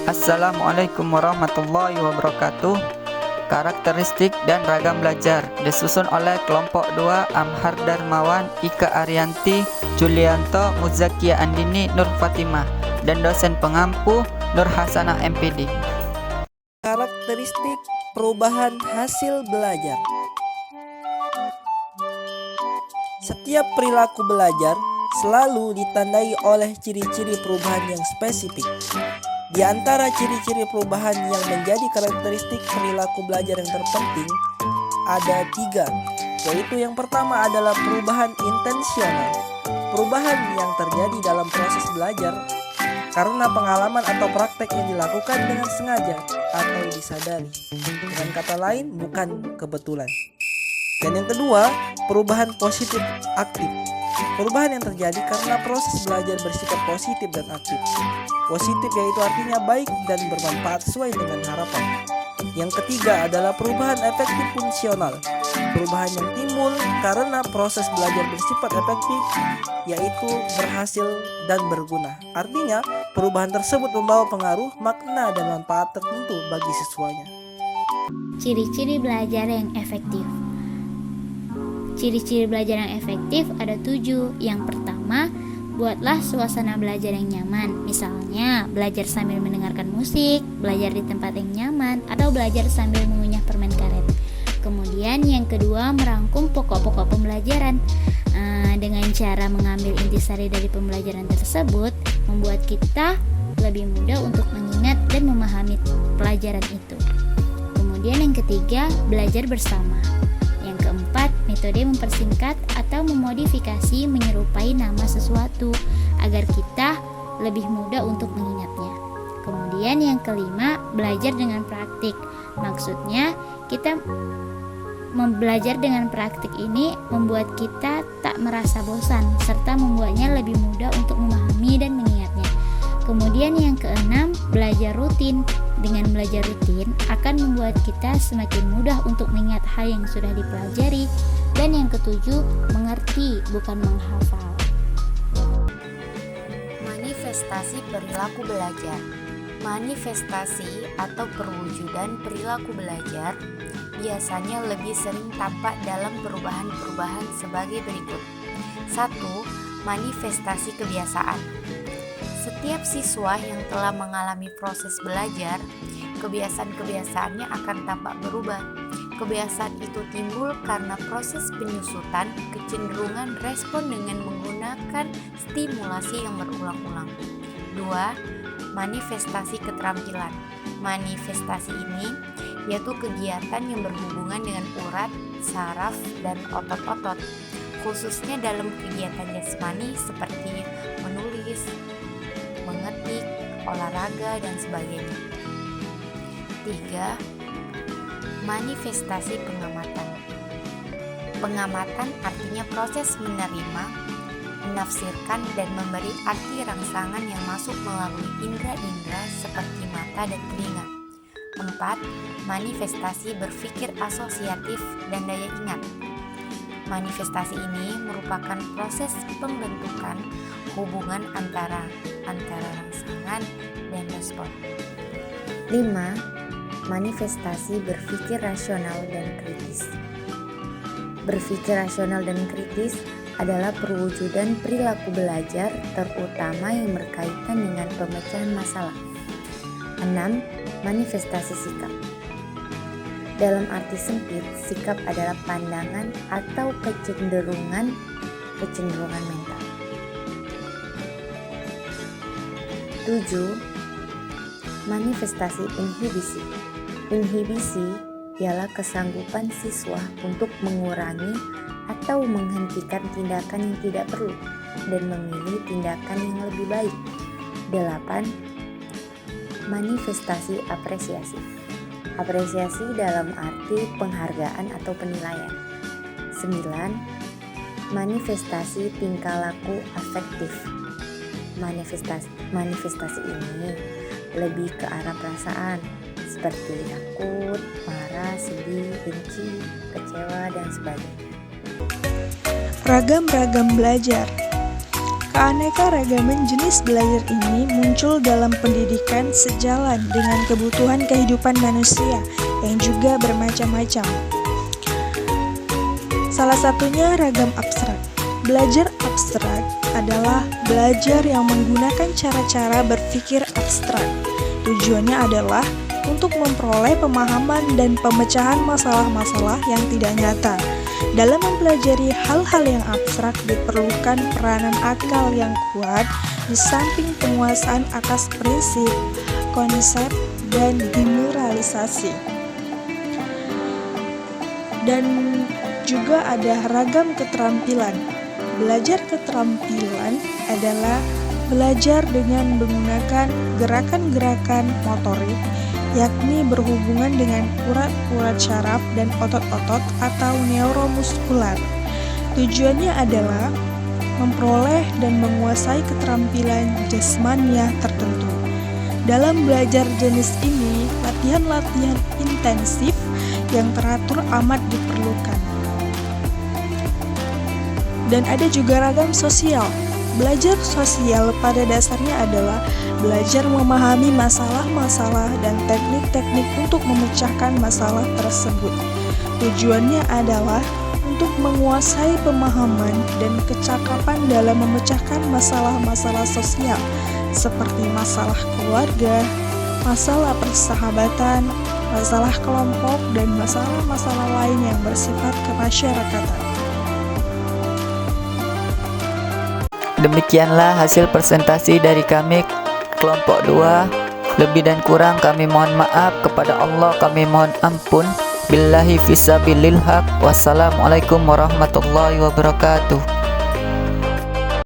Assalamualaikum warahmatullahi wabarakatuh. Karakteristik dan ragam belajar disusun oleh kelompok 2 Amhar Darmawan, Ika Arianti, Julianto, Muzakia Andini, Nur Fatimah, dan dosen pengampu Nur Hasanah MPD. Karakteristik perubahan hasil belajar. Setiap perilaku belajar selalu ditandai oleh ciri-ciri perubahan yang spesifik. Di antara ciri-ciri perubahan yang menjadi karakteristik perilaku belajar yang terpenting ada 3, yaitu yang pertama adalah perubahan intensional. Perubahan yang terjadi dalam proses belajar karena pengalaman atau praktek yang dilakukan dengan sengaja atau disadari. Dengan kata lain, bukan kebetulan. Dan yang kedua, perubahan positif aktif. Perubahan yang terjadi karena proses belajar bersikap positif dan aktif. Positif yaitu artinya baik dan bermanfaat sesuai dengan harapan. Yang ketiga adalah perubahan efektif fungsional. Perubahan yang timbul karena proses belajar bersifat efektif, yaitu berhasil dan berguna. Artinya, perubahan tersebut membawa pengaruh, makna, dan manfaat tertentu bagi siswanya. Ciri-ciri belajar yang efektif. Ciri-ciri belajar yang efektif ada 7. Yang pertama, buatlah suasana belajar yang nyaman. Misalnya, belajar sambil mendengarkan musik, belajar di tempat yang nyaman, atau belajar sambil mengunyah permen karet. Kemudian yang kedua, merangkum pokok-pokok pembelajaran. Dengan cara mengambil intisari dari pembelajaran tersebut, membuat kita lebih mudah untuk mengingat dan memahami pelajaran itu. Kemudian yang ketiga, belajar bersama. Yang keempat, metode mempersingkat atau memodifikasi menyerupai nama sesuatu agar kita lebih mudah untuk mengingatnya. Kemudian yang kelima, belajar dengan praktik. Maksudnya, kita belajar dengan praktik ini membuat kita tak merasa bosan serta membuatnya lebih mudah untuk memahami dan mengingatnya. Kemudian yang keenam, belajar rutin. Dengan belajar rutin akan membuat kita semakin mudah untuk mengingat hal yang sudah dipelajari. Dan yang ketujuh, mengerti bukan menghafal. Manifestasi perilaku belajar. Manifestasi atau perwujudan perilaku belajar biasanya lebih sering tampak dalam perubahan-perubahan sebagai berikut. 1. Manifestasi kebiasaan. Setiap siswa yang telah mengalami proses belajar, kebiasaan-kebiasaannya akan tampak berubah. Kebiasaan itu timbul karena proses penyusutan kecenderungan respon dengan menggunakan stimulasi yang berulang-ulang. 2. Manifestasi keterampilan. Manifestasi ini yaitu kegiatan yang berhubungan dengan urat, saraf, dan otot-otot, khususnya dalam kegiatan jasmani seperti menulis, mengetik, olahraga, dan sebagainya. 3. Manifestasi pengamatan. Pengamatan artinya proses menerima, menafsirkan, dan memberi arti rangsangan yang masuk melalui indera-indera seperti mata dan telinga. 4. Manifestasi berpikir asosiatif dan daya ingat. Manifestasi ini merupakan proses pembentukan hubungan antara rangsangan dan respon. 5. Manifestasi berpikir rasional dan kritis. Berpikir rasional dan kritis adalah perwujudan perilaku belajar terutama yang berkaitan dengan pemecahan masalah. 6. Manifestasi sikap. Dalam arti sempit, sikap adalah pandangan atau kecenderungan mental. 7. Manifestasi inhibisi. Inhibisi ialah kesanggupan siswa untuk mengurangi atau menghentikan tindakan yang tidak perlu dan memilih tindakan yang lebih baik. 8. Manifestasi apresiasi. Apresiasi dalam arti penghargaan atau penilaian. 9. Manifestasi tingkah laku afektif. Manifestasi ini lebih ke arah perasaan seperti takut, marah, sedih, benci, kecewa, dan sebagainya. Ragam-ragam belajar. Keanekaragaman jenis belajar ini muncul dalam pendidikan sejalan dengan kebutuhan kehidupan manusia yang juga bermacam-macam. Salah satunya ragam abstrak. Belajar abstrak adalah belajar yang menggunakan cara-cara berpikir abstrak. Tujuannya adalah untuk memperoleh pemahaman dan pemecahan masalah-masalah yang tidak nyata. Dalam mempelajari hal-hal yang abstrak diperlukan peranan akal yang kuat di samping penguasaan atas prinsip, konsep, dan generalisasi. Dan juga ada ragam keterampilan. Belajar keterampilan adalah belajar dengan menggunakan gerakan-gerakan motorik, yakni berhubungan dengan urat-urat syaraf dan otot-otot atau neuromuskular. Tujuannya adalah memperoleh dan menguasai keterampilan jasmaniah tertentu. Dalam belajar jenis ini, latihan-latihan intensif yang teratur amat diperlukan. Dan ada juga ragam sosial. Belajar sosial pada dasarnya adalah belajar memahami masalah-masalah dan teknik-teknik untuk memecahkan masalah tersebut. Tujuannya adalah untuk menguasai pemahaman dan kecakapan dalam memecahkan masalah-masalah sosial seperti masalah keluarga, masalah persahabatan, masalah kelompok, dan masalah-masalah lain yang bersifat kemasyarakatan. Demikianlah hasil presentasi dari kami kelompok 2. Lebih dan kurang kami mohon maaf, kepada Allah kami mohon ampun. Billahi fisabilil haq. Wassalamualaikum warahmatullahi wabarakatuh.